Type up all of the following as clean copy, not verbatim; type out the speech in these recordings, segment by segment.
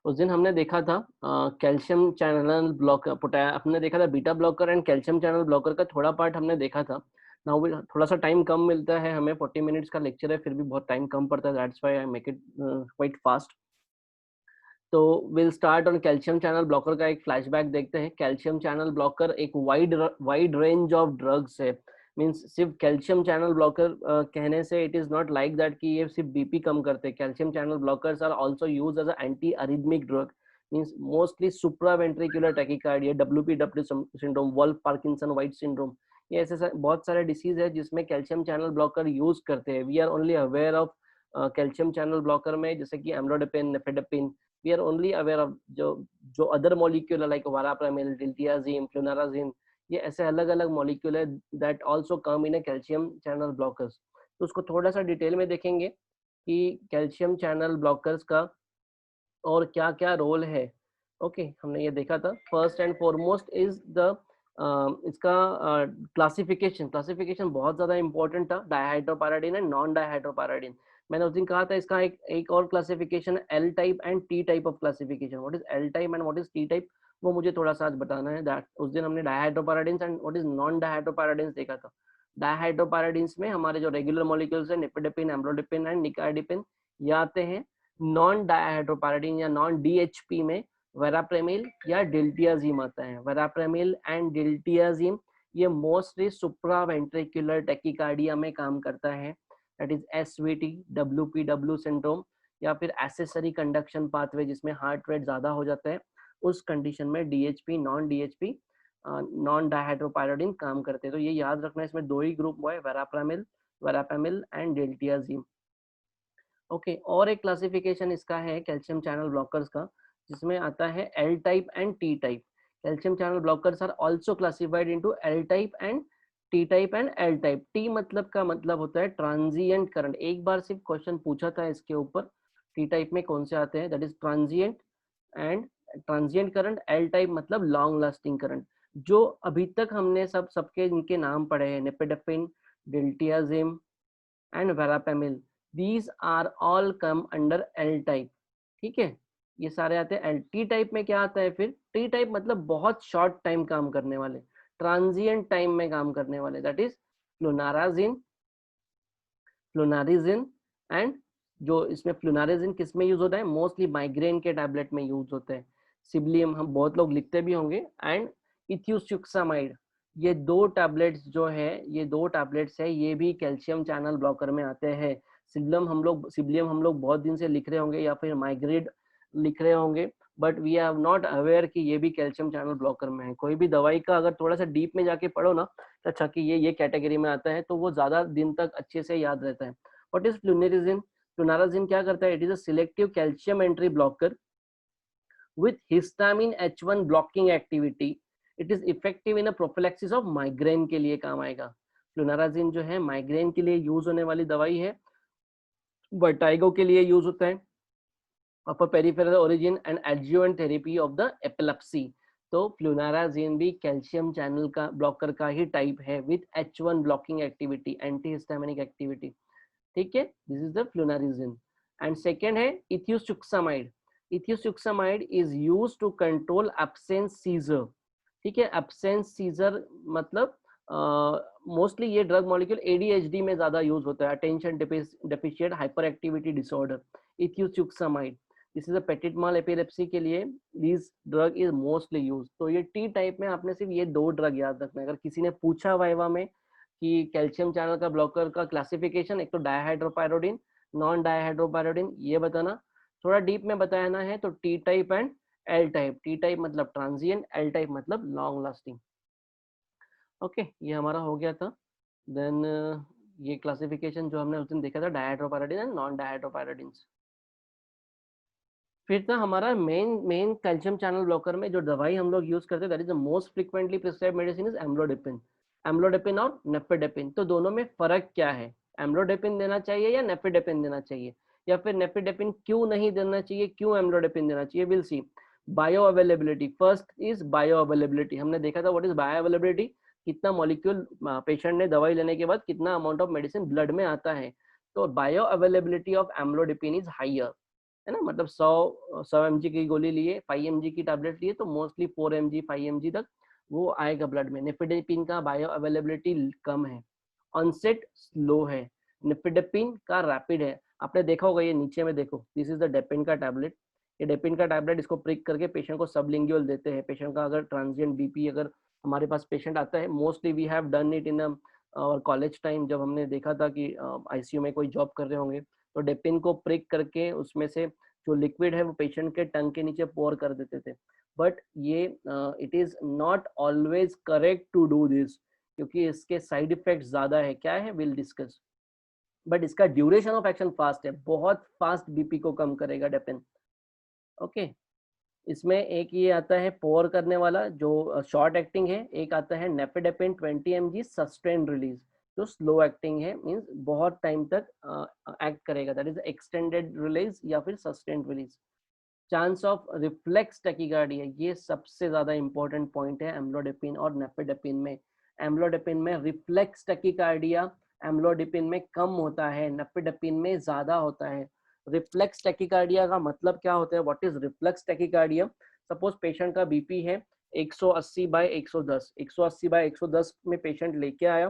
उस दिन हमने देखा था कैल्शियम चैनल ब्लॉकर पोटा हमने देखा था beta blocker and calcium channel blocker का थोड़ा पार्ट हमने देखा था। नाउ वी थोड़ा-सा टाइम कम मिलता है हमें 40 मिनट्स का लेक्चर है, फिर भी बहुत टाइम कम पड़ता है, that's why I make it quite fast. तो will start on calcium channel blocker का एक फ्लैशबैक देखते हैं। कैल्शियम चैनल ब्लॉकर एक वाइड रेंज ऑफ ड्रग्स है। मीन्स सिर्फ कैल्शियम चैनल ब्लॉकर कहने से it is not like that कि ये सिर्फ बीपी कम करते हैं। Calcium channel blockers are also used as a anti arrhythmic drug. Means mostly supraventricular tachycardia, WPW syndrome, Wolff Parkinson white syndrome, ये ऐसे बहुत सारे डिसीज है जिसमें कैल्शियम चैनल ब्लॉकर यूज करते हैं। We are only aware of calcium channel blocker में जैसे कि amlodipine, nifedipine. We are only aware of जो other molecule like verapamil, diltiazem, flunarizine, ये ऐसे अलग अलग मॉलिक्यूल है that also come in a calcium channel blockers. तो उसको थोड़ा सा डिटेल में देखेंगे कि कैल्शियम चैनल ब्लॉकर्स का और क्या क्या रोल है। ओके, हमने ये देखा था। First and foremost is the इसका क्लासिफिकेशन क्लासिफिकेशन बहुत ज्यादा इंपॉर्टेंट था, डायहाइड्रोपायराडिन एंड नॉन डायहाइड्रोपायराडिन। मैंने उस दिन कहा था इसका एक और classification L type and T type of classification. What is L type and what is T type, वो मुझे थोड़ा सा आज बताना है। दैट उस दिन हमने डायहाइड्रोपायराडिन एंड व्हाट इज नॉन डायहाइड्रोपायराडिन देखा था। डायहाइड्रोपायराडिन में हमारे जो रेगुलर मॉलिक्यूल्स है निपेडिपिन, एम्लोडिपिन एंड निकार्डिपिन ये आते हैं। नॉन डायहाइड्रोपायराडिन या नॉन डीएचपी में वेराप्रेमिल या डिल्टियाजीम आता है। वेराप्रेमिल एंड डिल्टियाजीम ये मोस्टली सुप्रावेंट्रिकुलर टैकीकार्डिया में काम करता है, दैट इज एसवीटी, डब्ल्यूपीडब्ल्यू सिंड्रोम या फिर एसेसरी कंडक्शन पाथवे जिसमें हार्ट रेट ज्यादा हो जाता है। उस कंडीशन में डीएचपी, नॉन डीएचपी, नॉन डायहाइड्रोपायराडिन काम करते हैं। तो ये याद रखना है, इसमें दो ही ग्रुप हुआ है, वेराप्रामिल, वेरापेमिल एंड डिल्टियाजीम। ओके, और एक क्लासिफिकेशन इसका है कैल्शियम चैनल ब्लॉकर्स का जिसमें आता है L type and T type. Calcium channel blockers are also classified into L type and T type and L type. T मतलब का मतलब होता है ट्रांजिएंट करंट, एक बार सिर्फ क्वेश्चन पूछा था इसके ऊपर। टी टाइप में कौन से आते हैं, that is transient and transient current. L type मतलब लॉन्ग लास्टिंग करंट। जो अभी तक हमने सबके इनके नाम पढ़े हैं, nifedipine, diltiazem and verapamil, these are all come under L type. ठीक है, ये सारे आते हैं एल। टी टाइप में क्या आता है फिर, टी टाइप मतलब बहुत शॉर्ट टाइम काम करने वाले, ट्रांजिएंट टाइम में काम करने वाले, दैट इज फ्लुनाराजिन, फ्लुनारिजिन एंड जो इसमें फ्लुनारिजिन किस में यूज होता है, मोस्टली माइग्रेन के टैबलेट में यूज होते हैं। सिबलियम हम बहुत लोग लिखते भी होंगे, एंड इथ्यूसिक्सामाइड। ये दो टैबलेट्स जो है, ये दो टैबलेट्स है, ये भी कैल्शियम चैनल ब्लॉकर में आते हैं। सिबलियम हम लोग बहुत दिन से लिख रहे होंगे या फिर माइग्रेड लिख रहे होंगे, but we are not aware कि ये भी कैल्शियम चैनल ब्लॉकर में है। कोई भी दवाई का अगर थोड़ा सा डीप में जाके पढ़ो ना, अच्छा कि ये कैटेगरी में आता है, तो वो ज्यादा दिन तक अच्छे से याद रहता है। व्हाट इज फ्लुनेरिजिन, फ्लुनाराजिन क्या करता है, it is a selective calcium entry blocker with histamine H1 blocking activity. It is effective in a prophylaxis of migraine के लिए काम आएगा। फ्लुनाराजिन जो है माइग्रेन के लिए यूज होने वाली दवाई है, वर्टाइगो के लिए यूज होता है, upper peripheral origin and adjuvant therapy of the epilepsy. तो फ्लुनाराजिन भी कैल्शियम चैनल का ब्लॉकर का ही टाइप है with H1 blocking activity, anti histaminic activity. ठीक है, this is the flunarizine. And second है ethosuximide. Ethosuximide is use to control absence seizure. ठीक है, एब्सेंस सीजर मतलब मोस्टली ये ड्रग मॉलिक्यूल एडीएचडी में ज्यादा यूज होता है, attention deficient hyper activity disorder. Ethosuximide, this is a petit mall epilepsy के लिए this drug is mostly use. तो ये टी टाइप में आपने सिर्फ ये दो ड्रग याद रखना है। अगर किसी ने पूछा वाइवा में कि कैल्शियम चैनल का ब्लॉकर का क्लासिफिकेशन, एक तो डायहाइड्रोपायरोडिन, नॉन डायहाइड्रोपायरोडिन, ये बताना। थोड़ा डीप में बताना है तो T type and L type. T type मतलब ट्रांजिएंट, एल टाइप मतलब लॉन्ग लास्टिंग। ओके, ये हमारा हो गया था। देन ये क्लासिफिकेशन जो हमने उस दिन देखा था, डायहाइड्रोपायरोडिन एंड नॉन डायहाइड्रोपायरोडिन। फिर था हमारा main main calcium channel blocker में जो दवाई हम लोग यूज करते हैं, that is the most frequently prescribed medicine is amlodipine. Amlodipine और नेफेडेपिन, तो दोनों में फर्क क्या है, एम्लोडेपिन देना चाहिए या नेफेडेपिन देना चाहिए, या फिर नेफेडेपिन क्यों नहीं देना चाहिए, क्यों एम्लोडेपिन देना चाहिए, will see. Bio availability, first is bio availability. हमने देखा था व्हाट इज बायो अवेलेबिलिटी, कितना मॉलिक्यूल पेशेंट ने दवाई लेने के बाद कितना अमाउंट ऑफ मेडिसिन ब्लड में आता है। तो bio availability of amlodipine is higher है ना, मतलब 100 mg की गोली लिए, 5 mg की टैबलेट लिए तो मोस्टली 4 mg 5 mg तक वो आएगा ब्लड में। निफेडेपिन का बायो अवेलेबिलिटी कम है, ऑनसेट स्लो है, निफेडेपिन का रैपिड है। आपने देखा होगा ये नीचे में देखो, दिस इज द डेपिन का टैबलेट। ये डेपिन का टैबलेट इसको प्रिक करके पेशेंट को सबलिंगुअल देते हैं। पेशेंट का अगर ट्रांजिएंट बीपी, अगर हमारे पास पेशेंट आता है, mostly we have done it in our college time, जब हमने देखा था कि आईसीयू में कोई जॉब कर रहे होंगे तो डेपिन को प्रिक करके उसमें से जो लिक्विड है वो पेशेंट के टंग के नीचे पोर कर देते थे। बट ये it is not always correct to do this, क्योंकि इसके साइड इफेक्ट ज्यादा है। क्या है, विल डिस्कस। बट इसका ड्यूरेशन ऑफ एक्शन फास्ट है, बहुत फास्ट बीपी को कम करेगा डेपिन। ओके, इसमें एक ये आता है पोर करने वाला जो शॉर्ट एक्टिंग है, एक आता है नेफेडेपिन 20 mg सस्टेन रिलीज, जो स्लो एक्टिंग है, मींस बहुत टाइम तक एक्ट करेगा, दैट इज एक्सटेंडेड रिलीज या फिर sustain release. Chance of reflex tachycardia, ये सबसे ज्यादा इंपॉर्टेंट पॉइंट है एम्लोडेपिन और नेफेडेपिन में। एम्लोडेपिन में रिफ्लेक्स टैकीकार्डिया एम्लोडेपिन में कम होता है, नेफेडेपिन में ज्यादा होता है। रिफ्लेक्स टैकीकार्डिया का मतलब क्या होता है, what is reflex tachycardia? Suppose patient का बीपी है 180/110, 180/110 में पेशेंट लेके आया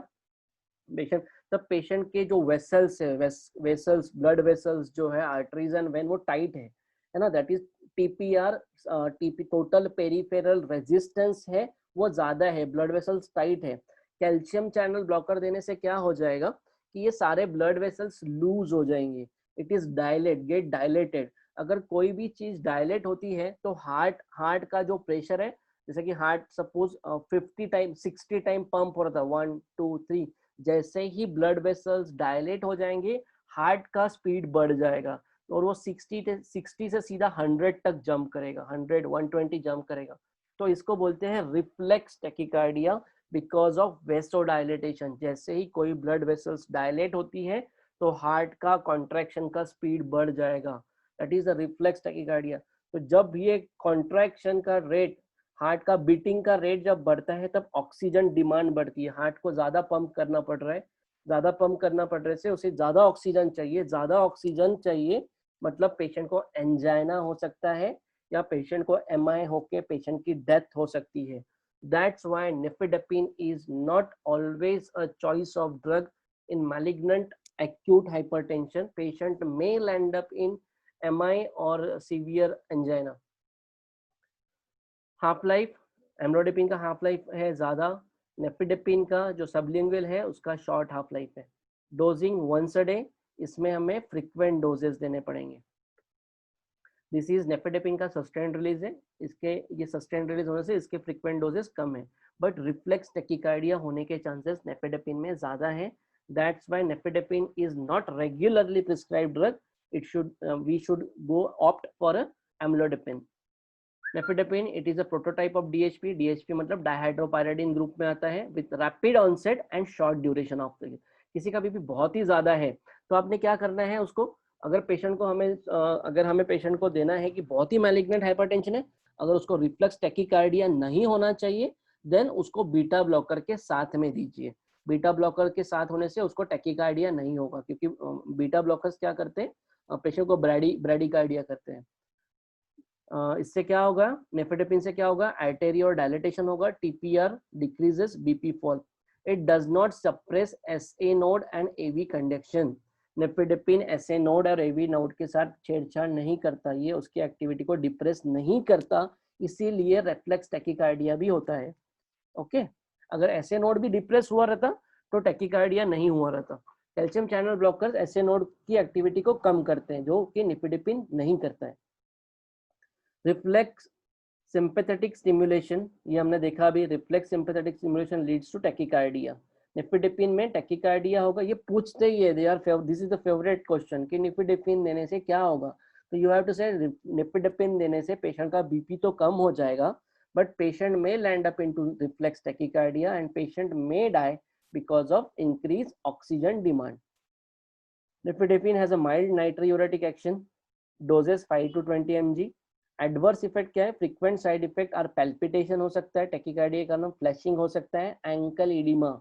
पेशेंट, तब पेशेंट के जो वेसल्स है, वेसल्स ब्लड वेसल्स जो है, आर्टरीज एंड वेन, वो टाइट है ना, that is TPR, TP total peripheral resistance है वो ज्यादा है, ब्लड वेसल्स टाइट है। कैल्शियम चैनल ब्लॉकर देने से क्या हो जाएगा कि ये सारे ब्लड वेसल्स लूज हो जाएंगे, इट इज गेट डायलेटेड। अगर कोई भी चीज डायलेट होती है तो हार्ट का जो प्रेशर है, जैसे कि heart suppose 50 time 60 time pump हो रहा था, 1 2 3, जैसे ही ब्लड वेसल्स डायलेट हो जाएंगे हार्ट का स्पीड बढ़ जाएगा और वो 60 से सीधा 100 तक जंप करेगा, 100 120 जंप करेगा। तो इसको बोलते हैं रिफ्लेक्स टैकीकार्डिया बिकॉज ऑफ वेसोडाइलेटेशन। जैसे ही कोई ब्लड वेसल्स डायलेट होती है तो हार्ट का कॉन्ट्रैक्शन का स्पीड बढ़ जाएगा, that is the reflex tachycardia. तो जब ये कॉन्ट्रैक्शन का रेट, हार्ट का बीटिंग का रेट जब बढ़ता है तब ऑक्सीजन डिमांड बढ़ती है, हार्ट को ज्यादा पंप करना पड़ रहा है, ज्यादा पंप करना पड़ रहे से उसे ज्यादा ऑक्सीजन चाहिए, ज्यादा ऑक्सीजन चाहिए मतलब पेशेंट को एंजाइना हो सकता है या पेशेंट को एमआई होके पेशेंट की डेथ हो सकती है। That's why nifedipine is not always a choice of drug in malignant acute hypertension. Patient may land up in MI or severe angina. Half life, amlodipine का हाफ लाइफ है ज्यादा, नेफिडेपिन का जो सबलिंगुअल है उसका शॉर्ट हाफ लाइफ है। Dosing once a day, इसमें हमें फ्रीक्वेंट डोजेस देने पड़ेंगे। दिस इज नेफिडेपिन का सस्टेन रिलीज है, इसके ये सस्टेन रिलीज होने से इसके फ्रीक्वेंट डोजेस कम है, बट रिफ्लेक्स टैकीकार्डिया होने के चांसेस नेफिडेपिन में ज्यादा है। That's why nifedipine is not regularly prescribed drug, it should we should go opt for amlodipine. Nifedipine it is a prototype of DHP, DHP मतलब डाइहाइड्रोपायराडाइन ग्रुप में आता है, with rapid onset and short duration of the. किसी का BP बहुत ही ज्यादा है तो आपने क्या करना है उसको, अगर पेशेंट को अगर हमें पेशेंट को देना है कि बहुत ही मैलिग्नेंट हाइपरटेंशन है, अगर उसको रिफ्लेक्स टैकीकार्डिया नहीं होना चाहिए, देन उसको बीटा ब्लॉकर के साथ में दीजिए। बीटा ब्लॉकर के साथ होने से उसको टैकीकार्डिया नहीं होगा, क्योंकि बीटा ब्लॉकर्स क्या करते हैं, पेशेंट को ब्रैडीकार्डिया करते हैं। इससे क्या होगा, नेफेडेपिन से क्या होगा, आर्टेरी और डायलेटेशन होगा, TPR decreases, BP fall. It does not suppress SA node and AV conduction. Nifedipine SA node और एवी नोड के साथ छेड़छाड़ नहीं करता, ये उसकी एक्टिविटी को डिप्रेस नहीं करता, इसीलिए रिफ्लेक्स टैकीकार्डिया भी होता है। ओके, अगर एसए नोड भी डिप्रेस हुआ रहता तो टैकीकार्डिया नहीं हुआ रहता। Calcium channel blockers SA node की एक्टिविटी को कम करते हैं, जो कि निफेडेपिन नहीं करता है। रिफ्लेक्स सिंपैथेटिक स्टिमुलेशन, ये हमने देखा अभी, reflex sympathetic stimulation leads to tachycardia. Nifedipine में टैकीकार्डिया होगा, ये पूछते ही है, they are this is the favourite question कि निफेडेपिन देने से क्या होगा, तो यू हैव टू से निफेडेपिन देने से पेशेंट का बीपी तो कम हो जाएगा, बट पेशेंट में land up into reflex tachycardia and patient में die because of increase oxygen demand. Nifedipine has a mild natriuretic action, doses 5 to 20 mg। Adverse effect क्या है, फ्रीक्वेंट साइड इफेक्ट और पैल्पिटेशन हो सकता है, टैकीकार्डिया का नाम फ्लैशिंग हो सकता है, एंकल एडिमा,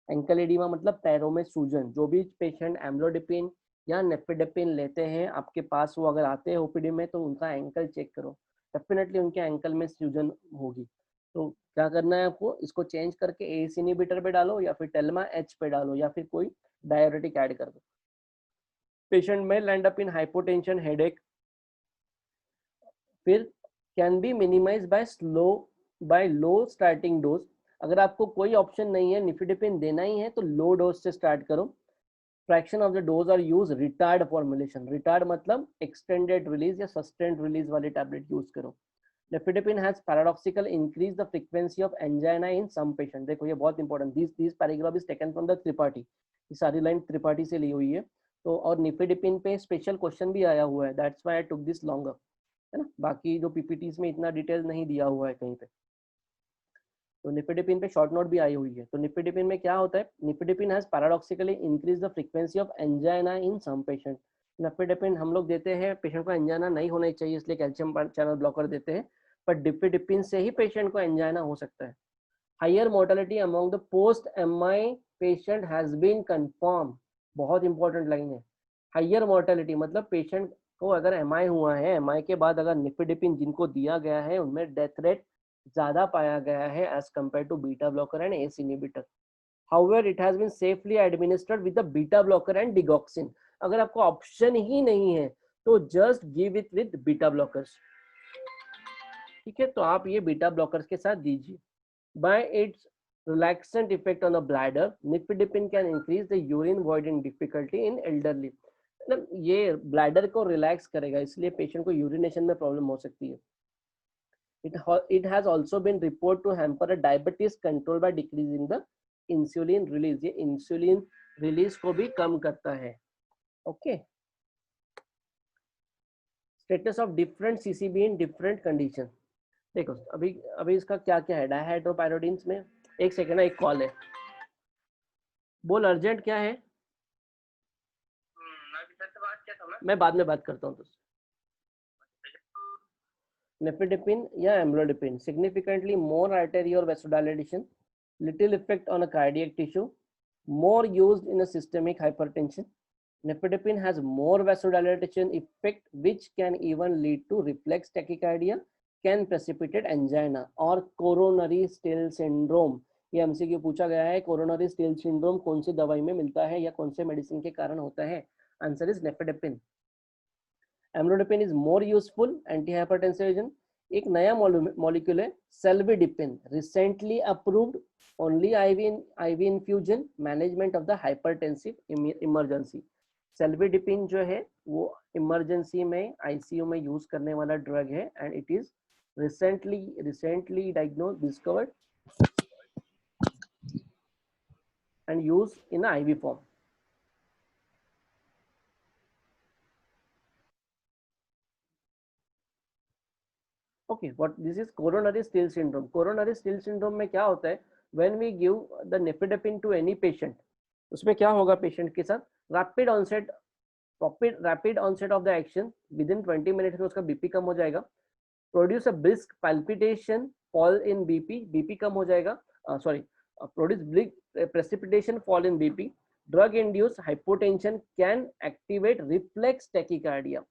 एंकल एडिमा मतलब पैरों में सूजन। जो भी पेशेंट एम्लोडिपिन या नेफिडेपिन लेते हैं, आपके पास वो अगर आते हैं ओपीडी में तो उनका एंकल चेक करो, डेफिनेटली उनके एंकल में सूजन होगी। तो क्या करना है आपको, इसको चेंज करके एस इनहिबिटर पे डालो या फिर टेल्मा एच पे डालो या फिर कोई डायरेटिक ऐड कर दो। पेशेंट में land up in hypotension, headache, फिर can be minimise by low starting dose. अगर आपको कोई ऑप्शन नहीं है, निफिडिपिन देना ही है तो लो डोज से स्टार्ट करो। Fraction of the dose are use retard formulation, retard मतलब एक्सटेंडेड रिलीज या सस्टेंड रिलीज वाली टैबलेट यूज करो। Nifedipine has paradoxical increase the frequency of angina in some patient। देखो ये बहुत important, this paragraph is taken from the Tripathi, ये सारी line Tripathi से ली हुई है। तो और निफेडिपिन पे स्पेशल क्वेश्चन भी आया हुआ है, that's why I took this longer, है ना। बाकी जो पीपीटीज में इतना डिटेल नहीं दिया हुआ है कहीं पे। तो निफेडिपिन पे शॉर्ट नोट भी आई हुई है। तो निफेडिपिन में क्या होता है, nifedipine has paradoxically increase the frequency of angina in some patient. Nifedipine हम लोग देते हैं, पेशेंट को एंजाइना नहीं होना चाहिए इसलिए कैल्शियम चैनल ब्लॉकर देते हैं, पर निफेडिपिन से ही पेशेंट को एंजाइना हो सकता है। Higher mortality among the post MI patient has been confirm, बहुत इंपॉर्टेंट लाइन है। हायर मोर्टेलिटी मतलब पेशेंट को अगर एमआई हुआ है, एमआई के बाद अगर निफेडिपिन जिनको दिया गया है उनमें डेथ रेट ज्यादा पाया गया है as compare to beta blocker and ACE inhibitor. However it has been safely administered with the beta blocker and digoxin. अगर आपको ऑप्शन ही नहीं है तो just give it with beta blockers, ठीक है। तो आप ये बीटा ब्लॉकर्स के साथ दीजिए। Bye it's relaxant effect on the bladder, nifedipine can increase the urine voiding difficulty in elderly। मतलब ये ब्लैडर को रिलैक्स करेगा, इसलिए पेशेंट को यूरिनेशन में प्रॉब्लम हो सकती है। It has also been reported to hamper a diabetes control by decreasing the insulin release। ये इंसुलिन रिलीज को भी कम करता है। Okay, status of different CCB in different condition. देखो अभी अभी इसका क्या क्या है, डायहाइड्रोपायरोडीन्स में, एक सेकेंड ना, एक कॉल है, बोल अर्जेंट क्या है। मैं बाद में बात करता हूँ तुझसे। Nifedipine या amlodipine significantly more arterial vasodilation, little effect on a cardiac tissue, more used in a systemic hypertension। Nifedipine has more vasodilation effect which can even lead to reflex tachycardia, can precipitate angina or coronary still syndrome। ये MCQ पूछा गया है, coronary steal syndrome कौन सी दवाई में मिलता है या कौन से मेडिसिन के कारण होता है, answer is nifedipine. Amlodipine is more useful antihypertensive agent. एक नया मॉलिक्यूल है clevidipine, recently approved, only IV infusion, management of the hypertensive emergency. Clevidipine जो है वो इमरजेंसी में आईसीयू में यूज करने वाला ड्रग है and it is recently diagnose, discovered and use in IV form. Okay, what this is coronary steal syndrome. Coronary steal syndrome में क्या होता है, when we give the nifedipine to any patient, उसमें क्या होगा पेशेंट के साथ, rapid onset of the action, within 20 minute में उसका बीपी कम हो जाएगा, produce a brisk palpitation, fall in BP, BP कम हो जाएगा, sorry, produce brisk precipitation, fall in BP, drug induced hypotension can activate reflex tachycardia,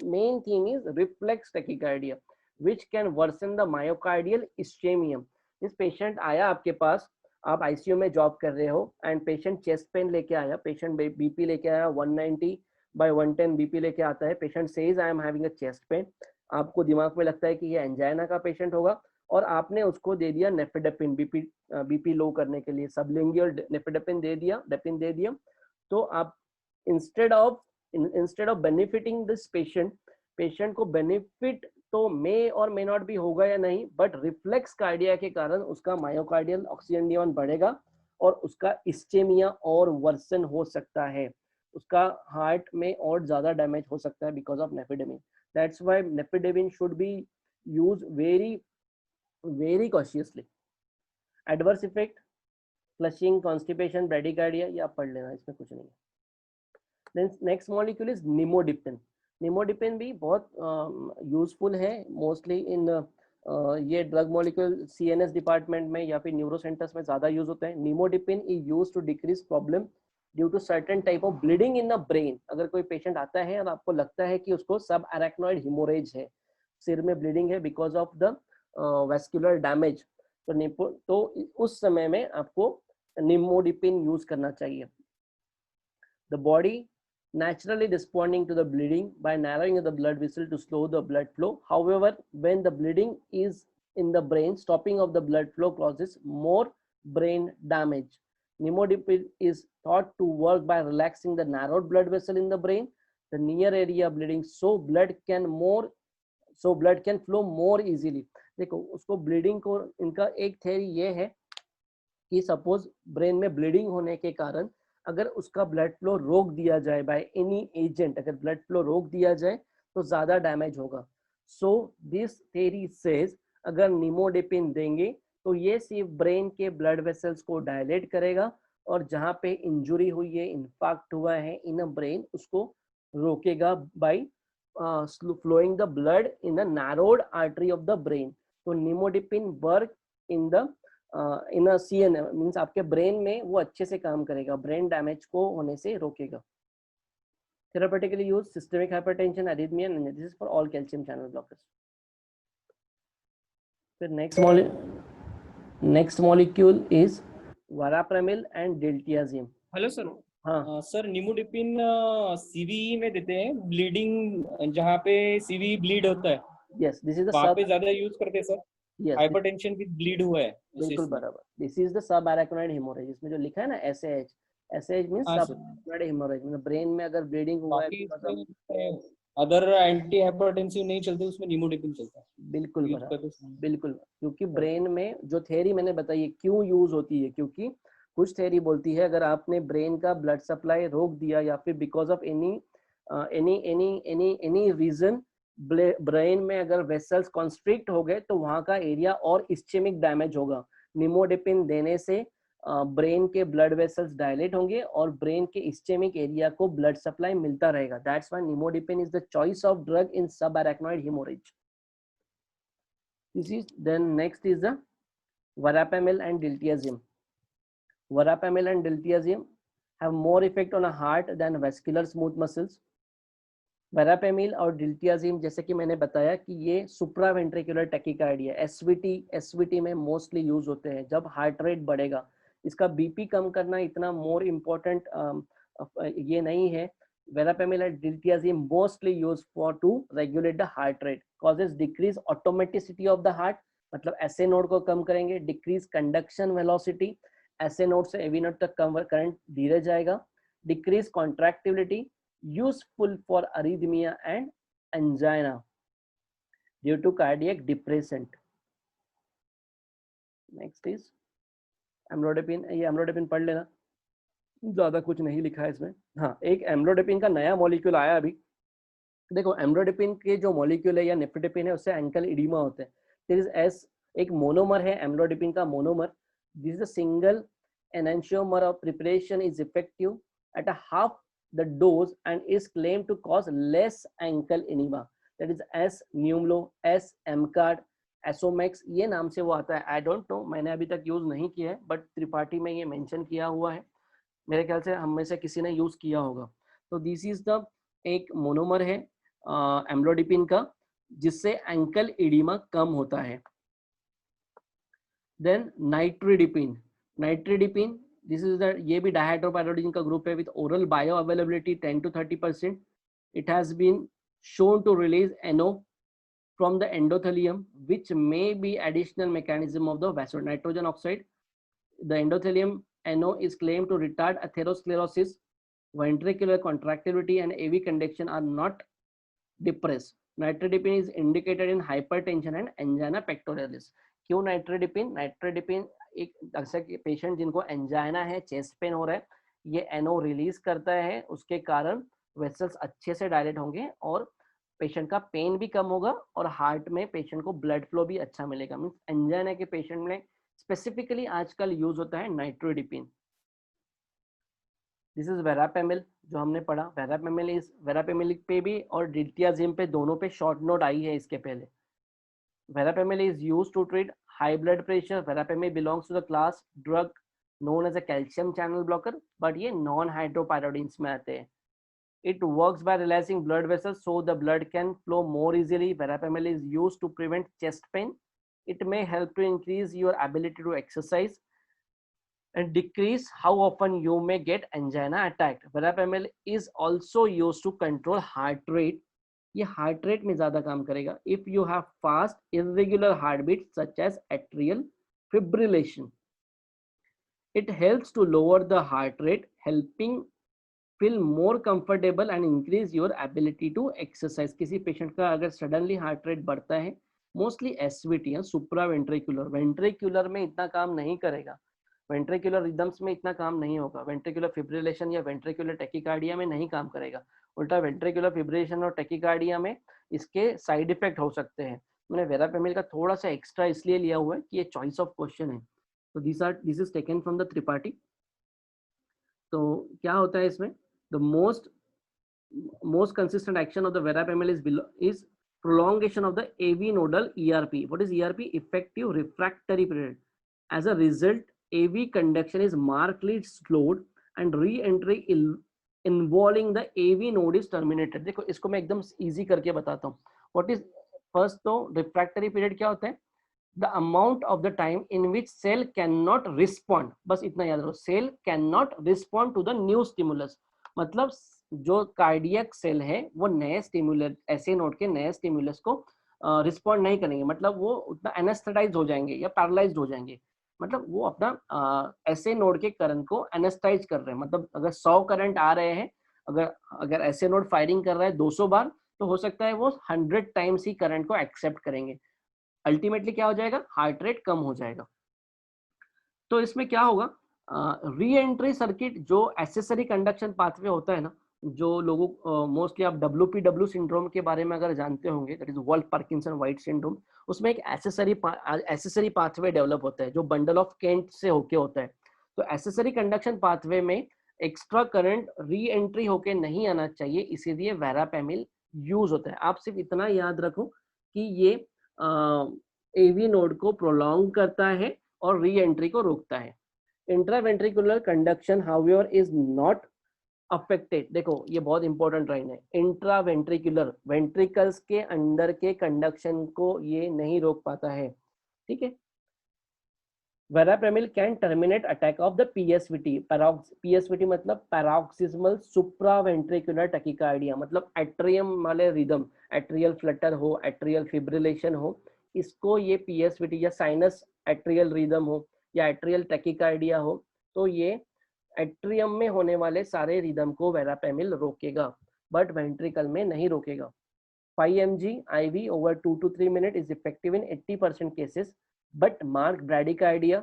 main thing is reflex tachycardia which can worsen the myocardial ischemia। इस patient आया आपके पास, आप ICU में job कर रहे हो एंड पेशेंट चेस्ट पेन लेके आया, पेशेंट बीपी लेके आया 190/110 बीपी लेके आता है, patient says I am having a chest pain, आपको दिमाग में लगता है कि ये एंजाइना का पेशेंट होगा और आपने उसको दे दिया नेफेडेपिन, बीपी लो करने के लिए सबलिंगुअल नेफेडेपिन दे दिया। तो आप instead of benefiting this patient को बेनिफिट तो मे और मे नॉट भी होगा या नहीं, बट रिफ्लेक्स कार्डिया के कारण उसका मायोकार्डियल ऑक्सीजन डिमांड बढ़ेगा और उसका इस्चेमिया और वर्सन हो सकता है, उसका हार्ट में और ज्यादा डैमेज हो सकता है because of nifedipine. That's why nifedipine should be use very cautiously. Adverse effect, flushing, constipation, bradycardia, ये आप पढ़ लेना, इसमें कुछ नहीं है। Next molecule is nimodipine. Nimodipine भी बहुत यूजफुल है, मोस्टली इन ये ड्रग मॉलिक्यूल सीएनएस डिपार्टमेंट में या फिर न्यूरो सेंटर्स में ज्यादा यूज होता है। Nimodipine is use to decrease problem due to certain type of bleeding in the brain. अगर कोई पेशेंट आता है और आपको लगता है कि उसको सब अरेक्नॉइड हिमोरेज है, सिर में ब्लीडिंग है because of the vascular damage, तो उस समय में आपको निमोडिपिन यूज करना चाहिए। The body naturally responding to the bleeding by narrowing the blood vessel to slow the blood flow. However, when the bleeding is in the brain, stopping of the blood flow causes more brain damage. Nimodipine is thought to work by relaxing the narrowed blood vessel in the brain, the near area bleeding, so blood can flow more easily. देखो उसको bleeding को, इनका एक theory ये है कि suppose brain में bleeding होने के कारण अगर उसका ब्लड फ्लो रोक दिया जाए बाय एनी एजेंट, अगर ब्लड फ्लो रोक दिया जाए तो ज्यादा डैमेज होगा। सो दिस थ्योरी सेज अगर निमोडिपिन देंगे तो ये सिर्फ ब्रेन के ब्लड वेसल्स को डायलेट करेगा और जहां पे इंजुरी हुई है, इन्फाक्ट हुआ है इन अ ब्रेन, उसको रोकेगा by flowing the blood in the narrowed artery of the brain. तो nimodipine work in a CN means आपके ब्रेन में वो अच्छे से काम करेगा, ब्रेन डैमेज को होने से रोकेगा। Therapeutically use systemic hypertension, arrhythmia, this is for all calcium channel blockers. फिर next molecule is verapamil and diltiazem. Hello sir. हाँ सर निमोडिपिन सीवी में देते हैं, ब्लीडिंग जहाँ पे सीवी ब्लीड होता है यस, दिस इज द वहाँ सब, पे ज्यादा यूज करते हैं sir. Yes hypertension with bleed हुआ है बिल्कुल बराबर, this is the sub arachnoid haemorrhage. इसमें जो लिखा है ना एसएएच, एसएएच मींस हाँ सब सर। अरेक्नॉइड हिमोरेज, मतलब ब्रेन में अगर ब्लीडिंग हुआ है बाकी because of- इसमें अदर एंटी हाइपरटेंसिव नहीं चलते, उसमें निमोडिपिन चलता है। बिल्कुल यूज बराबर, करते हैं। बिल्कुल, क्योंकि ब्रेन में जो थ्योरी मैंने बताई है क्यों यूज होती है, क्योंकि कुछ थ्योरी बोलती है अगर आपने ब्रेन का ब्लड सप्लाई रोक दिया या फिर because of any reason brain में अगर वेसल्स कॉन्स्ट्रिक्ट हो गए तो वहां का एरिया और इस्चेमिक डैमेज होगा। निमोडिपिन देने से ब्रेन के ब्लड वेसल्स डायलेट होंगे और ब्रेन के इस्चेमिक एरिया को ब्लड सप्लाई मिलता रहेगा। That's why nimodipine is the choice of drug in subarachnoid haemorrhage. This is then next is the verapamil and diltiazem. Verapamil and diltiazem have more effect on a heart than vascular smooth muscles. वेरापेमिल और डिल्टियाजिम जैसे कि मैंने बताया कि ये supraventricular tachycardia SVT में mostly use होते हैं जब हार्ट रेट बढ़ेगा। इसका बीपी कम करना इतना मोर इम्पोर्टेंट ये नहीं है। Verapamil and diltiazem mostly used for to regulate the heart rate, causes decrease automaticity of the heart, मतलब SA नोड को कम करेंगे, decrease conduction velocity, SA node से AV नोड तक करंट धीरे जाएगा, decrease contractibility, useful for arrhythmia and angina due to cardiac depressant. Next is amlodipine. ये amlodipine पढ़ लेना, ज्यादा कुछ नहीं लिखा है इसमें। हाँ, एक एम्लोडिपिन का नया मॉलिक्यूल आया अभी। देखो एम्लोडिपिन के जो मॉलिक्यूल है या निफ्टेडिपिन है उससे एंकल इडीमा होते हैं। देयर इज एस एक मोनोमर है एम्लोडिपिन का monomer. This is a single enantiomer of preparation is effective at a half the dose and is claim to cause less ankle oedema. That is S Numlo, S Amcard, Esomax, ये नाम से वो आता है। I don't know, मैंने अभी तक use नहीं किया है बट त्रिपाठी में ये मेंशन किया हुआ है, मेरे ख्याल से हम में से किसी ने यूज किया होगा। तो दिस इज द एक मोनोमर है एम्लोडिपिन का जिससे एंकल इडीमा कम होता है। Then nitrendipine, nitrendipine this is the, ये भी डायहाइड्रोपायरिडोन का ग्रुप है with oral bioavailability 10 to 30%। It has been shown to release NO from the endothelium which may be additional mechanism of the vascular nitrogen oxide. The endothelium NO is claimed to retard atherosclerosis, ventricular contractility and AV conduction are not depressed. Nitridipine is indicated in hypertension and angina pectoralis. क्यों नाइट्रिडिपिन? नाइट्रिडिपिन एक अक्सर patient जिनको angina है, chest pain हो रहा है, ये NO release करता है, उसके कारण वेसल्स अच्छे से डायलेट होंगे और पेशेंट का पेन भी कम होगा और हार्ट में पेशेंट को ब्लड फ्लो भी अच्छा मिलेगा। मीन्स एंजाइना के पेशेंट में स्पेसिफिकली आजकल यूज होता है नाइट्रोडिपिन। दिस इज वेरापेमिल जो हमने पढ़ा। वेरापेमिल पे भी और डिल्टियाजिम पे दोनों पे शॉर्ट नोट आई है इसके पहले। Verapamil is used to treat high blood pressure. Verapamil belongs to the class drug known as a calcium channel blocker, but ये non hydropyridines में आते हैं. It works by relaxing blood vessels so the blood can flow more easily. Verapamil is used to prevent chest pain. It may help to increase your ability to exercise and decrease how often you may get angina attacked. Verapamil is also used to control heart rate. ये heart rate में ज़्यादा काम करेगा. If you have fast, irregular heartbeats such as atrial fibrillation, it helps to lower the heart rate, helping feel more comfortable and increase your ability to exercise. किसी patient का अगर suddenly heart rate बढ़ता है, mostly SVT या सुप्रा ventricular, ventricular में इतना काम नहीं करेगा, वेंट्रिकुलर रिदम्स में इतना काम नहीं होगा, वेंट्रिकुलर फिब्रिलेशन या वेंट्रिकुलर टेकिकार्डिया में नहीं काम करेगा. उल्टा वेंट्रिकुलर फिब्रिलेशन और टेकिकार्डिया में इसके साइड इफेक्ट हो सकते हैं. मैंने वेरापेमिल का थोड़ा सा एक्स्ट्रा इसलिए लिया हुआ है कि ये चॉइस ऑफ क्वेश्चन है. तो this is taken from the Tripathi. तो क्या होता है इसमें, the most consistent action of the verapamil is prolongation of the AV nodal ERP. What is ERP? Effective refractory period. As a result, AV conduction is markedly slowed and re-entry involving the AV node is terminated. देखो इसको मैं एकदम easy करके बताता हूँ. What is first तो refractory period क्या होता है? The amount of the time in which cell cannot respond. बस इतना याद रखो, cell cannot respond to the new stimulus. मतलब जो कार्डियक सेल है वो नए स्टिमुलस, ऐसे नोड के नए स्टिमुलस को रिस्पॉन्ड नहीं करेंगे, मतलब वो उतना एनेस्थेटाइज हो जाएंगे या पैरालाइज्ड हो जाएंगे. मतलब वो अपना ऐसे नोड के करंट को एनेस्थेटाइज कर रहे हैं. मतलब अगर 100 करंट आ रहे हैं, अगर ऐसे नोड फायरिंग कर रहा है 200 बार, तो हो सकता है वो 100 टाइम्स ही करंट को एक्सेप्ट करेंगे. अल्टीमेटली क्या हो जाएगा, हार्ट रेट कम हो जाएगा. तो इसमें क्या होगा, री एंट्री सर्किट जो एसेसरी कंडक्शन पाथवे होता है ना, जो लोगों मोस्टली आप WPW सिंड्रोम के बारे में अगर जानते होंगे, that is Wolff Parkinson White syndrome, उसमें एक एसेसरी पाथवे डेवलप होता है जो बंडल ऑफ केंट से होके होता है. तो एसेसरी कंडक्शन पाथवे में एक्स्ट्रा करंट री एंट्री होके नहीं आना चाहिए, इसीलिए वेरापेमिल यूज होता है. आप सिर्फ इतना याद रखो कि ये एवी नोड को प्रोलॉन्ग करता है और री एंट्री को रोकता है. Intraventricular conduction however is not affected. देखो ये बहुत इंपॉर्टेंट लाइन है, इंट्रावेंट्रिकुलर, वेंट्रिकल्स के अंदर के कंडक्शन को ये नहीं रोक पाता है. ठीक है. Verapamil can terminate attack of the PSVT. PSVT मतलब पैरोक्सिस्मल सुप्रावेंट्रिकुलर टैकीकार्डिया, मतलब एट्रियम वाले रिदम, एट्रियल फ्लटर हो, एट्रियल फिब्रिलेशन हो, इसको ये PSVT या साइनस एट्रियल रिदम हो या एट्रियल टैकीकार्डिया हो, तो ये एट्रियम में होने वाले सारे रिदम को वेरापेमिल रोकेगा, बट वेंट्रिकल में नहीं रोकेगा. 5 mg IV over 2 to 3 minutes is effective in 80% cases, but marked bradycardia,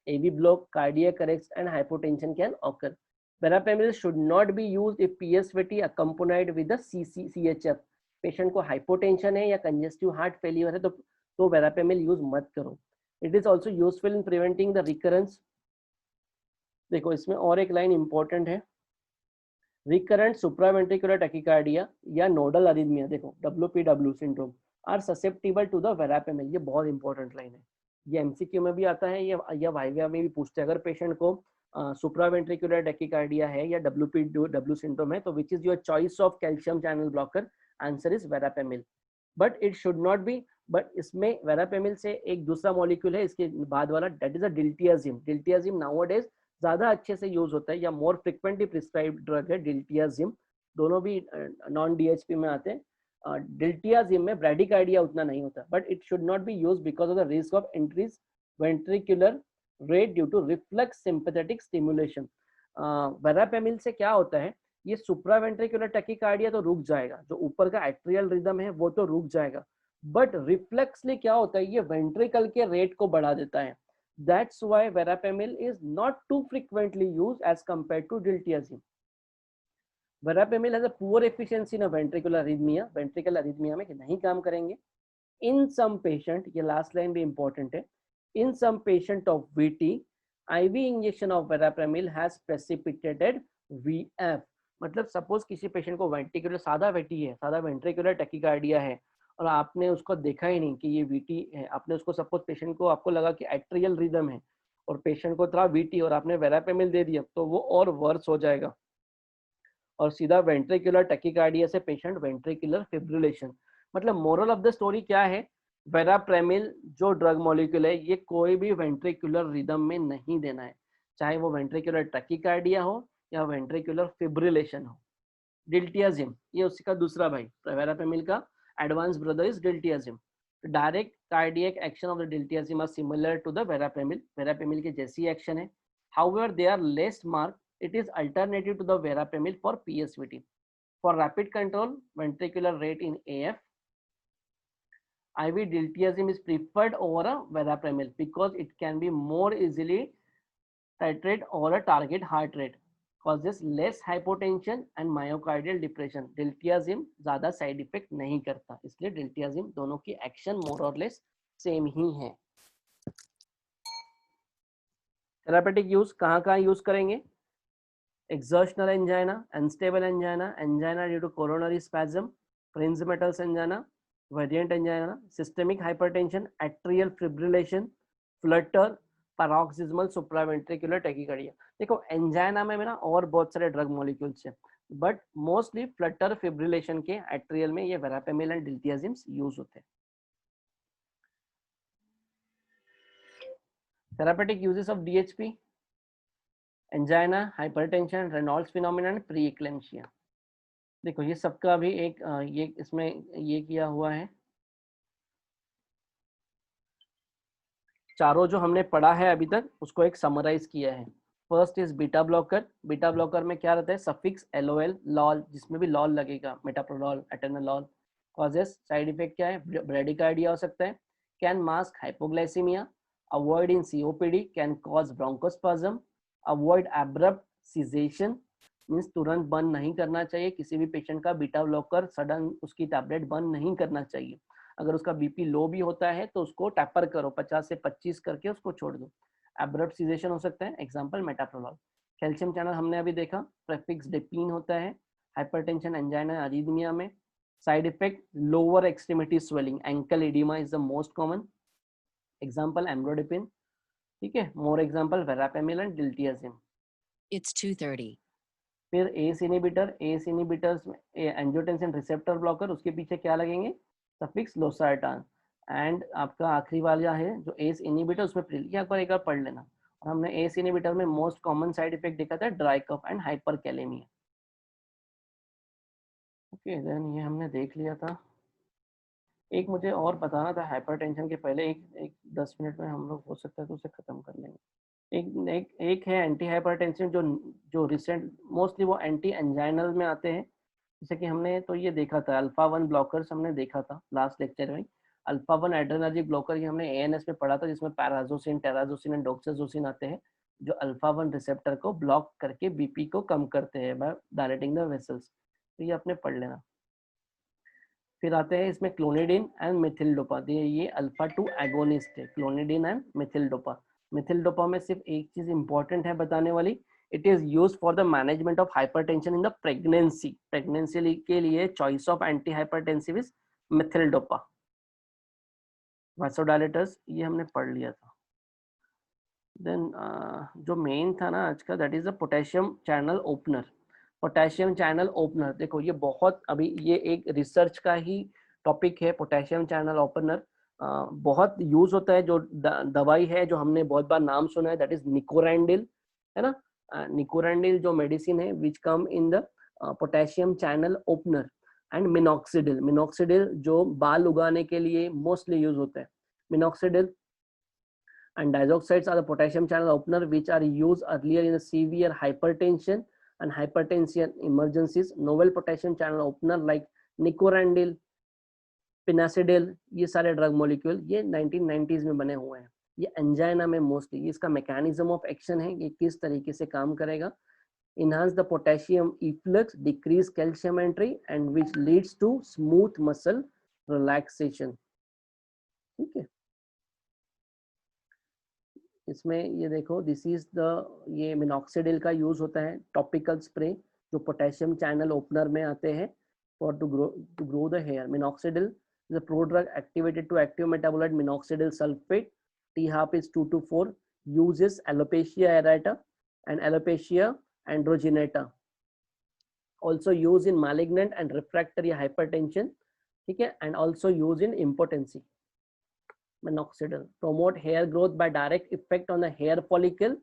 AV block, cardiac arrest and hypotension can occur. Verapamil should not be used if PSVT accompanied with the CHF. Patient को hypotension है या congestive heart failure है तो वेरापेमिल use मत करो. It is also useful in preventing the recurrence. देखो इसमें और एक लाइन इंपॉर्टेंट है, रिकरेंट सुप्रावेंट्रिकुलर टैकीकार्डिया या नोडल अरिथमिया, देखो WPW syndrome are susceptible to the verapamil. ये बहुत इंपॉर्टेंट लाइन है, ये MCQ में भी आता है या वाइवा में भी पूछते हैं. अगर पेशेंट को सुप्रावेंट्रिकुलर टैकीकार्डिया है या WPW सिंड्रोम है, तो which is your choice of calcium channel blocker? Answer is वेरापेमिल. But it should not B, but इसमें वेरापेमिल से एक दूसरा मॉलिक्यूल है इसके बाद वाला, दैट इज अ डिल्टियाजिम. डिल्टियाजिम नाउअडेज ज्यादा अच्छे से यूज होता है या मोर फ्रिक्वेंटली प्रिस्क्राइब्ड ड्रग है डिल्टियाजिम. दोनों भी नॉन DHP में आते हैं. डिल्टियाजिम में ब्रैडिकार्डिया उतना नहीं होता, but it should not be used because of the risk of increase ventricular rate due to reflex sympathetic stimulation. Verapamil से क्या होता है, ये सुप्रावेंट्रिकुलर टैकीकार्डिया तो रुक जाएगा, जो ऊपर का एट्रियल रिदम है वो तो रुक जाएगा, बट रिफ्लेक्सली क्या होता है, ये वेंट्रिकल के रेट को बढ़ा देता है. That's why verapamil is not too frequently used as compared to diltiazem. Verapamil has a poor efficiency in a ventricular arrhythmia. Ventricular arrhythmia में नहीं काम करेंगे. In some patient, ये last line भी important है. In some patient of VT, IV injection of verapamil has precipitated VF. मतलब suppose किसी patient को वेंट्रिकुलर सादा VT है, सादा वेंट्रिकुलर टैकीकार्डिया है, और आपने उसको देखा ही नहीं कि ये VT है, आपने उसको सपोज पेशेंट को आपको लगा कि एट्रियल रिदम है, और पेशेंट को था वीटी और आपने वेरापेमिल दे दिया तो वो और वर्स हो जाएगा और सीधा वेंट्रिकुलर टैकीकार्डिया से पेशेंट वेंट्रिकुलर फिब्रिलेशन। मतलब मोरल ऑफ द स्टोरी क्या है, वेराप्रेमिल जो ड्रग मॉलिक्यूल है ये कोई भी वेंट्रिकुलर रिदम में नहीं देना है, चाहे वो वेंट्रिकुलर टैकीकार्डिया हो या वेंट्रिकुलर फिब्रिलेशन हो। डिल्टियाजिम ये उसका दूसरा भाई, वेरापेमिल का advance brother is diltiazem. Direct cardiac action of the diltiazem are similar to the verapamil, verapamil के जैसी एक्शन है। However they are less mark, it is alternative to the verapamil for PSVT. For rapid control ventricular rate in AF, IV diltiazem is preferred over a verapamil because it can be more easily titrated over a target heart rate, causes less hypotension and myocardial depression. diltiazem ज़्यादा side effect नहीं करता, इसलिए diltiazem दोनों की action more or less same ही है। Therapeutic use कहाँ use करेंगे? Exertional angina, unstable angina, angina due to coronary spasm, Prinzmetal's angina, variant angina, systemic hypertension, atrial fibrillation, flutter, paroxysmal supraventricular tachycardia। देखो angina में ना और बहुत सारे ड्रग मॉलिक्यूल्स हैं, बट मोस्टली फ्लटर फिब्रिलेशन के एट्रियल में ये वेरापेमिल एंड डिल्टियाजिम्स यूज होते हैं। Therapeutic uses of DHP, angina, hypertension, Raynaud's phenomenon, pre eclampsia. देखो ये सबका भी एक ये इसमें ये किया हुआ है, चारों जो हमने पढ़ा है अभी तक उसको एक समराइज किया है। First is beta blocker. Beta blocker में क्या रहता है, सफिक्स एलओएल लॉल, जिसमें भी लॉल लगेगा, मेटाप्रोलॉल, एटेनोलॉल। कॉजेस साइड इफेक्ट क्या है, ब्रेडिकार्डिया हो सकता है, can mask hypoglycaemia, avoid in COPD, can cause bronchospasm, avoid abrupt cessation, means तुरंत बंद नहीं करना चाहिए किसी भी पेशेंट का बीटा ब्लॉकर, सडन उसकी टैबलेट बंद नहीं करना चाहिए। अगर उसका बीपी लो भी होता है तो उसको टैपर करो, 50 से 25 करके उसको छोड़ दो। एब्रप्ट सीजेशन हो सकता है, एग्जांपल मेटाप्रोलॉल। कैल्शियम चैनल हमने अभी देखा, प्रेफिक्स डेपीन होता है, हाइपरटेंशन, एंजाइना, अरीथमिया में। Side effect lower extremity swelling, ankle oedema is the most common, example amlodipine. ठीक है, मोर एग्जांपल वेरापेमिल एंड डिल्टियाजिम। It's 2:30. फिर एस इनिबिटर, एस इनिबिटर्स में एंजियोटेंसिन रिसेप्टर ब्लॉकर, उसके पीछे क्या लगेंगे, सफिक्स लोसार्टान। एंड आपका आखिरी वाला है जो एस इनिबिटर, उसमें प्रिलिया पर एक बार पढ़ लेना। और हमने एस इनिबिटर में मोस्ट कॉमन साइड इफेक्ट देखा था dry cough and hyperkalaemia. Okay then ये हमने देख लिया था। एक मुझे और बताना था हाइपरटेंशन के पहले, एक 10 मिनट में हम लोग हो सकता है तो उसे खत्म कर लेंगे। एक है एंटी हाइपरटेंसिव जो रिसेंट मोस्टली वो एंटी एंजाइनल में आते हैं, जैसे कि हमने तो ये देखा था अल्फा 1 ब्लॉकर्स हमने देखा था लास्ट लेक्चर में। अल्फा 1 एड्रेनर्जिक ब्लॉकर ये हमने एएनएस में पढ़ा था, जिसमें पैराजोसिन, टेराजोसिन एंड डॉक्साजोसिन आते हैं जो अल्फा 1 रिसेप्टर को ब्लॉक करके बीपी को कम करते हैं बाय डायलेटिंग द वेसल्स। तो ये आपने पढ़ लेना। फिर आते हैं इसमें क्लोनिडिन एंड मिथिल्डोपा, ये अल्फा 2 एगोनिस्ट है, क्लोनिडिन एंड मिथिल्डोपा। मिथिल्डोपा में सिर्फ एक चीज इंपॉर्टेंट है बताने वाली, it is use for the management of hypertension in the pregnancy. Pregnancy के लिए choice of anti hypertensive is methyldopa. Vasodilators ये हमने पढ़ लिया था। देन जो मेन था ना आज का, that is the potassium channel opener. Potassium channel opener, देखो ये बहुत अभी ये एक रिसर्च का ही टॉपिक है। पोटेशियम चैनल ओपनर बहुत यूज होता है, जो दवाई है जो हमने बहुत बार नाम सुना है, दैट इज निकोरेंडिल, है ना। निकोरेंडिल जो मेडिसिन है which come in the potassium channel opener. And minoxidil, minoxidil जो बाल उगाने के लिए मोस्टली यूज होता है। Minoxidil and diazoxides are the potassium channel opener which are used earlier in a severe hypertension and hypertension emergencies. Novel potassium channel opener like nicorandil, pinacidil, ये सारे drug molecule ये 1990s में बने हुए हैं। ये एंजाइना में मोस्टली, इसका मैकेनिज्म ऑफ एक्शन है, ये किस तरीके से काम करेगा। enhance the potassium efflux, decrease calcium entry and which leads to smooth muscle relaxation। ठीक है, इसमें ये देखो दिस इज द, ये मिनॉक्सिडिल का यूज होता है, टॉपिकल स्प्रे जो पोटेशियम चैनल ओपनर में आते हैं for to grow the hair. Minoxidil is a prodrug activated to active metabolite minoxidil sulphate, T half is 2 to 4, uses alopecia areata and alopecia androgenata, also used in malignant and refractory hypertension, ठीक है, and also used in impotency. Minoxidil promote hair growth by direct effect on the hair follicle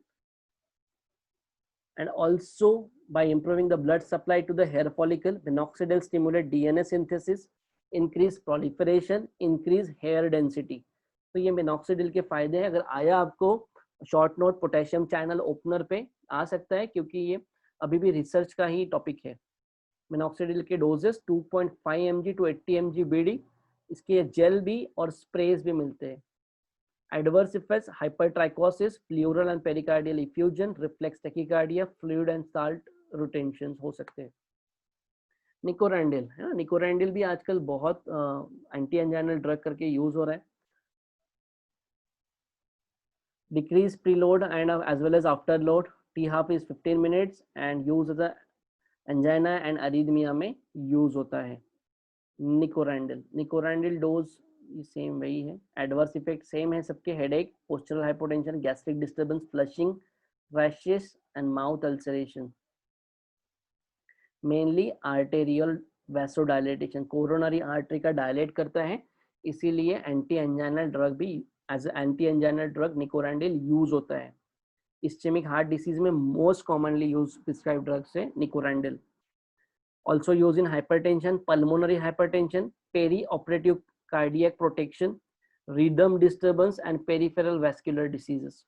and also by improving the blood supply to the hair follicle. Minoxidil stimulate DNA synthesis, increase proliferation, increase hair density. तो ये minoxidil के फायदे हैं. अगर आया आपको short note potassium channel opener पे आ सकता है, क्योंकि ये अभी भी रिसर्च का ही टॉपिक है. मिनॉक्सिडिल के doses 2.5 mg to 80 mg BD, इसके जेल भी और स्प्रेज भी मिलते हैं. Adverse effects: hypertrichosis, pleural and pericardial effusion, reflex tachycardia, fluid and salt retention हो सकते हैं. निकोरेंडिल है ना, निकोरेंडिल भी आजकल बहुत एंटी एंजाइनल ड्रग करके यूज हो रहा है. Decrease preload and as well as afterload. T-half is 15 minutes and use as a angina and arrhythmia में यूज होता है. निकोरेंडिल डोज सेम वही है. एडवर्स इफेक्ट सेम है सबके, headache, postural hypotension, gastric disturbance, flushing, rashes and mouth ulceration. Mainly arterial vasodilatation, coronary artery का dilate करता है, इसीलिए एंटी एंजाइनल ड्रग भी as anti anginal drug nicorandil use होता है. इस्चेमिक हार्ट डिसीज में most commonly use prescribe drugs है nicorandil. Also used in hypertension, pulmonary hypertension, peri-operative cardiac protection, rhythm disturbance and peripheral vascular diseases.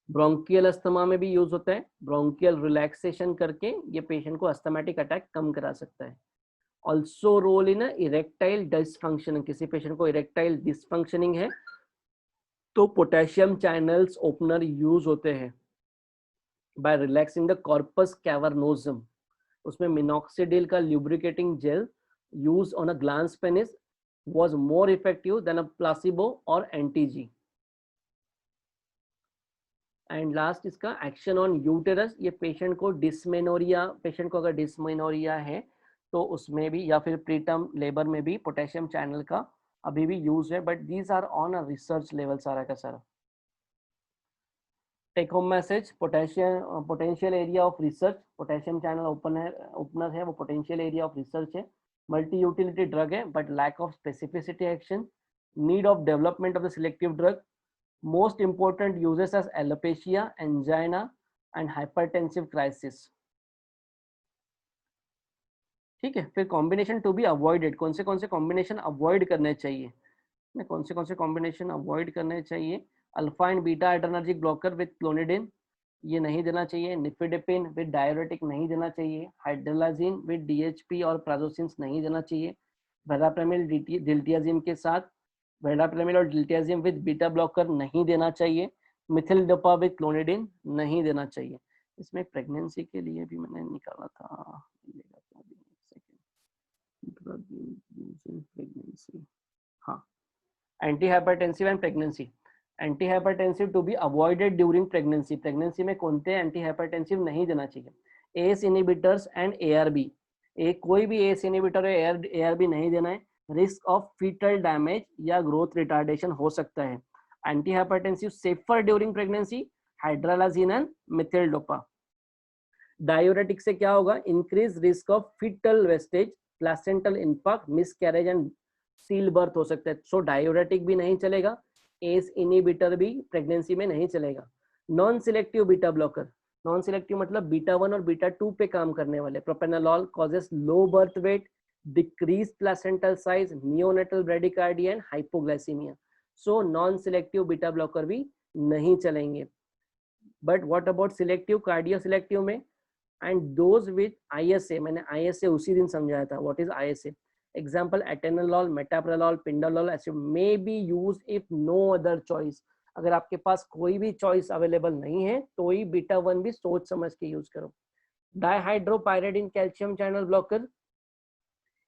Bronchial asthma में भी use होता है. Bronchial relaxation करके ये पेशेंट को अस्थमेटिक अटैक कम करा सकता है. Also role in erectile dysfunctioning, किसी पेशेंट को इरेक्टाइल डिसफंक्शनिंग है तो पोटेशियम चैनल्स ओपनर यूज होते हैं. By relaxing the corpus cavernosum, उसमें मिनॉक्सिडिल का lubricating gel use on a glans penis was more effective than a placebo or anti-G. And last इसका action on uterus, ये patient को dysmenorrhoea, patient को अगर dysmenorrhoea है तो उसमें भी, या फिर प्रीटर्म लेबर में भी पोटेशियम चैनल का अभी भी यूज है, but these are on a research level सारा का सारा. Take home message: potential area of research. Potassium channel opener है वो पोटेंशियल एरिया ऑफ रिसर्च है. मल्टी यूटिलिटी ड्रग है but lack of specificity action. Need of development of the selective drug. Most important uses as alopecia, angina and hypertensive crisis. ठीक है, फिर combination to be avoided, कौन से combination avoid करने चाहिए, कौन से कॉम्बिनेशन अवॉइड करने चाहिए. Alpha and beta adrenergic blocker with clonidine, ये नहीं देना चाहिए. निफिडेपिन विद डाययूरेटिक नहीं देना चाहिए. हाइड्रोलाजिन विद डीएचपी और प्राजोसिन्स नहीं देना चाहिए. वेराप्रेमिल डिल्टियाजिम के साथ, वेराप्रेमिल और डिल्टियाजिम विद बीटा ब्लॉकर नहीं देना चाहिए. मिथिल डोपा विद क्लोनिडिन नहीं देना चाहिए. इसमें प्रेगनेंसी के लिए भी मैंने निकाला था, प्रेगनेंसी. हाँ, antihypertensive and pregnancy. Antihypertensive to be avoided during pregnancy. Pregnancy में कौन से एंटी हाइपरटेंसिव नहीं देना चाहिए. एस इनहिबिटर्स एंड एआरबी, कोई भी एस इनहिबिटर या एआरबी नहीं देना है. रिस्क ऑफ फीटल डैमेज या ग्रोथ रिटार्डेशन हो सकता है. Anti hypertensive safer during pregnancy, hydralazine and methyl dopa. Diuretic से क्या होगा, increase risk of foetal wastage, placental infarct, miscarriage and still birth हो सकता है. सो डायूरेटिक भी नहीं चलेगा, एस इनहिबिटर भी प्रेगनेंसी में नहीं चलेगा. Non selective beta blocker, non selective मतलब बीटा 1 और बीटा 2 पे काम करने वाले. Propranolol causes low birth weight, decrease placental size, neonatal bradycardia and hypoglycaemia. So non selective beta blocker भी नहीं चलेंगे. But what about selective, cardio selective में, एंड दोज विद ISA. मैंने ISA उसी दिन समझाया था. What is ISA? Example, atenolol, metoprolol, pindolol acid may be used if no other choice. अगर आपके पास कोई भी चॉइस अवेलेबल नहीं है तो ही बीटा 1 भी सोच समझ के यूज करो. Dihydropyridine calcium channel blocker,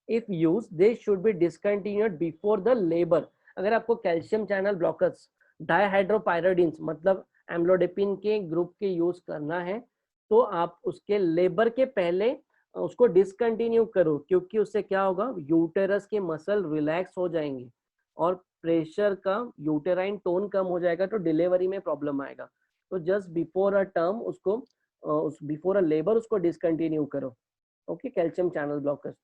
if use they should be discontinued before the labour. अगर आपको कैल्शियम चैनल ब्लॉकर्स डाइहाइड्रोपायरिडीन मतलब एम्लोडेपिन के ग्रुप के यूज करना है तो आप उसके लेबर के पहले उसको डिसकंटिन्यू करो, क्योंकि उससे क्या होगा, यूटेरस के मसल रिलैक्स हो जाएंगे और प्रेशर का यूटेराइन टोन कम हो जाएगा तो डिलीवरी में प्रॉब्लम आएगा। तो जस्ट बिफोर अ टर्म उसको बिफोर अ लेबर उसको डिसकंटिन्यू करो। Okay, calcium channel blockers.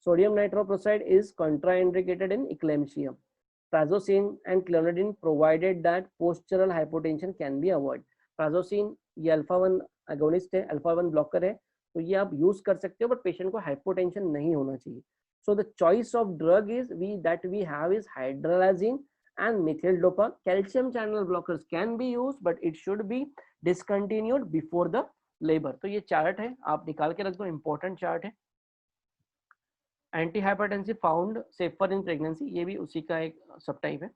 Sodium nitroprusside is contraindicated in eclampsia. Prazosin and clonidine provided that postural hypotension can be avoided. Prazosin ये alpha 1 agonist है, alpha 1 blocker है, तो ये आप use कर सकते हो, बट पेशेंट को हाइपोटेंशन नहीं होना चाहिए। So the choice of drug is we have is hydralazine and methyl dopa. Calcium channel blockers can be used, but it should be discontinued before the labor. तो ये chart है, आप निकाल के रख दो, इंपॉर्टेंट चार्ट है। Anti hypertensive found safer in pregnancy, ये भी उसी का एक सब टाइप है।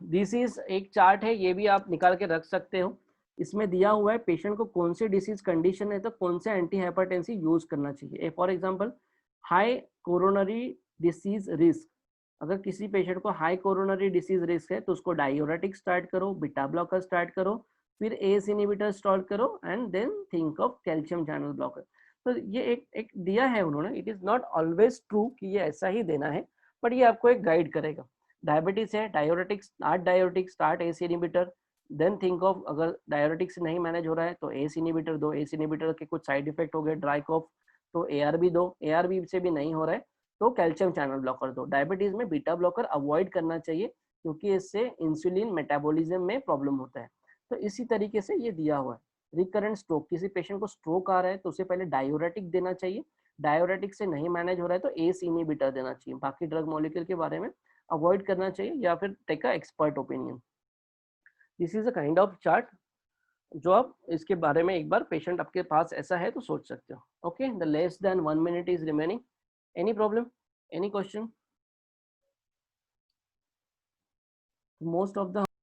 दिस इज एक चार्ट है, ये भी आप निकाल के रख सकते हो। इसमें दिया हुआ है पेशेंट को कौन सी डिसीज कंडीशन है तो कौन से एंटी हाइपरटेंसिव यूज करना चाहिए। For example high coronary disease risk, अगर किसी पेशेंट को हाई कोरोनरी डिसीज रिस्क है तो उसको डायूरेटिक स्टार्ट करो, बीटा ब्लॉकर स्टार्ट करो, फिर एस इनहिबिटर स्टार्ट करो and then think of calcium channel blocker. तो ये एक दिया है उन्होंने, it is not always true कि ये ऐसा ही देना है, बट ये आपको एक गाइड करेगा। डायबिटीज है, diuretic start ACE inhibitor, then think of अगर डायूरेटिक से नहीं मैनेज हो रहा है तो एस इनहिबिटर दो, एस इनहिबिटर के कुछ साइड इफेक्ट हो गए, ड्राई कॉफ, तो एआरबी दो, एआरबी से भी नहीं हो रहा है तो कैल्शियम चैनल ब्लॉकर दो। डायबिटीज में बीटा ब्लॉकर अवॉइड करना चाहिए क्योंकि इससे इंसुलिन मेटाबॉलिज्म में प्रॉब्लम होता है। तो इसी तरीके से ये दिया हुआ है। रिकरेंट स्ट्रोक, किसी पेशेंट को स्ट्रोक आ रहा है तो उसे पहले डायूरेटिक देना चाहिए, डायूरेटिक से नहीं मैनेज हो रहा है तो एस इनहिबिटर देना चाहिए, बाकी ड्रग मॉलिक्यूल के बारे में अवॉइड करना चाहिए या फिर take a expert opinion. This is a kind of chart जो आप इसके बारे में एक बार पेशेंट आपके पास ऐसा है तो सोच सकते हो। Okay, the less than 1 minute is remaining. Any problem, any question? Most of the